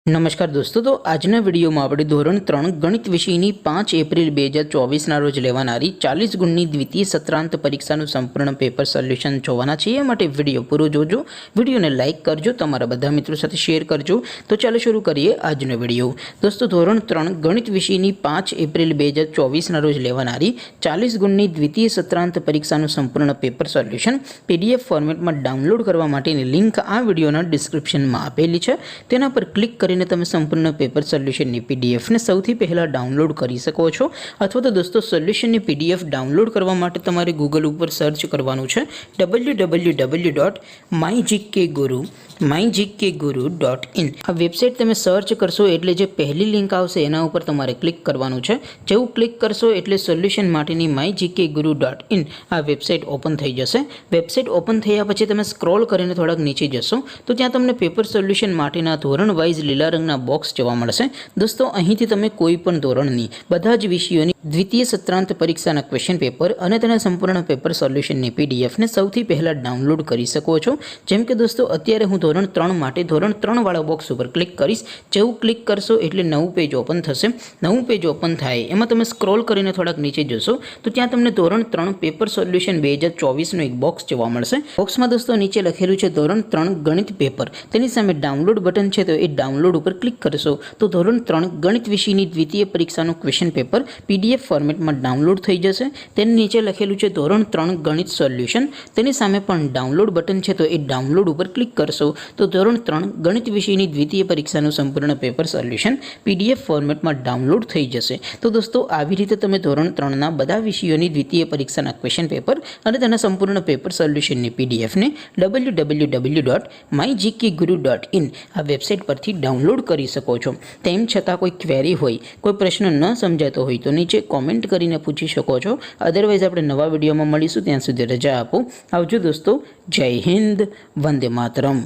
नमस्कार दोस्तों, तो आजना विडियो में આપણે ધોરણ 3 ગણિત વિષયની 5 એપ્રિલ 2024 ના રોજ લેવાનારી 40 ગુણની દ્વિતીય સત્રાંત પરીક્ષાનું સંપૂર્ણ પેપર સોલ્યુશન જોવાના છે। એ માટે વિડિયો પૂરો જોજો, વિડિયોને લાઈક કરજો, તમારા બધા મિત્રો સાથે શેર કરજો। તો ચાલો શરૂ કરીએ આજનો વિડિયો। दोस्तों ધોરણ 3 ગણિત વિષયની 5 એપ્રિલ 2024 ના રોજ લેવાનારી 40 ગુણની દ્વિતીય સત્રાંત પરીક્ષાનું સંપૂર્ણ પેપર સોલ્યુશન PDF ફોર્મેટમાં ડાઉનલોડ કરવા માટેની લિંક આ વિડિયોના ડિસ્ક્રિપ્શનમાં આપેલી છે। તેના પર ક્લિક કરીને તમે સંપૂર્ણ પેપર સોલ્યુશનની PDF ને સૌથી પહેલા ડાઉનલોડ કરી શકો છો। અથવા તો દોસ્તો સોલ્યુશનની PDF ડાઉનલોડ કરવા માટે તમારે ગૂગલ ઉપર સર્ચ કરવાનું છે www.mygkguru.in। આ વેબસાઇટ તમે સર્ચ કરશો એટલે જે પહેલી લિંક આવશે એના ઉપર તમારે ક્લિક કરવાનું છે। જેવું ક્લિક કરશો એટલે સોલ્યુશન માટેની mygkguru.in આ વેબસાઇટ ઓપન થઈ જશે। વેબસાઇટ ઓપન થયા પછી તમે સ્ક્રોલ કરીને થોડાક નીચે જશો તો ત્યાં તમને પેપર સોલ્યુશન માટેના ધોરણ વાઇઝ લીલા રંગના બોક્સ જોવા મળશે। દોસ્તો અહીંથી તમે કોઈ પણ ધોરણની બધા જ વિષયોની દ્વિતીય સત્રાંત પરીક્ષાના ક્વેશ્ચન પેપર અને તેના સંપૂર્ણ પેપર સોલ્યુશનની PDF ને સૌથી પહેલા ડાઉનલોડ કરી શકો છો। જેમ કે દોસ્તો અત્યારે હું ધોરણ 3 માટે ધોરણ 3 વાળા બોક્સ ઉપર ક્લિક કરીશ। જેવું ક્લિક કરશો એટલે નવું પેજ ઓપન થશે। નવું પેજ ઓપન થાય એમાં તમે સ્ક્રોલ કરીને થોડાક નીચે જશો તો ત્યાં તમને ધોરણ 3 પેપર સોલ્યુશન 2024 નું એક બોક્સ જોવા મળશે। બોક્સમાં દોસ્તો નીચે લખેલું છે ધોરણ 3 ગણિત પેપર, તેની સામે ડાઉનલોડ બટન છે તો એ ડાઉનલોડ ઉપર ક્લિક કરશો તો ધોરણ 3 ગણિત વિષયની દ્વિતીય પરીક્ષાનું ક્વેશ્ચન પેપર PDF ફોર્મેટમાં ડાઉનલોડ થઈ જશે। તેની નીચે લખેલું છે ધોરણ 3 ગણિત સોલ્યુશન, તેની સામે પણ ડાઉનલોડ બટન છે તો એ ડાઉનલોડ ઉપર ક્લિક કરશો તો ધોરણ 3 ગણિત વિષયની દ્વિતીય પરીક્ષાનું સંપૂર્ણ પેપર સોલ્યુશન PDF ફોર્મેટમાં ડાઉનલોડ થઈ જશે। તો દોસ્તો આવી રીતે તમે ધોરણ 3 ના બધા વિષયોની દ્વિતીય પરીક્ષાના ક્વેશ્ચન પેપર અને તેના સંપૂર્ણ પેપર સોલ્યુશનની PDF ને www.mygkguru.in આ વેબસાઇટ પરથી ડાઉનલોડ કરી શકો છો। તેમ છતાં કોઈ ક્વેરી હોય, કોઈ પ્રશ્ન ન સમજાતો હોય તો નીચે કોમેન્ટ કરીને પૂછી શકો છો। અધરવાઇઝ આપણે નવા વિડીયોમાં મળીશું, ત્યાં સુધી રજા આપો। આવજો દોસ્તો, જય હિન્દ, વંદે માતરમ।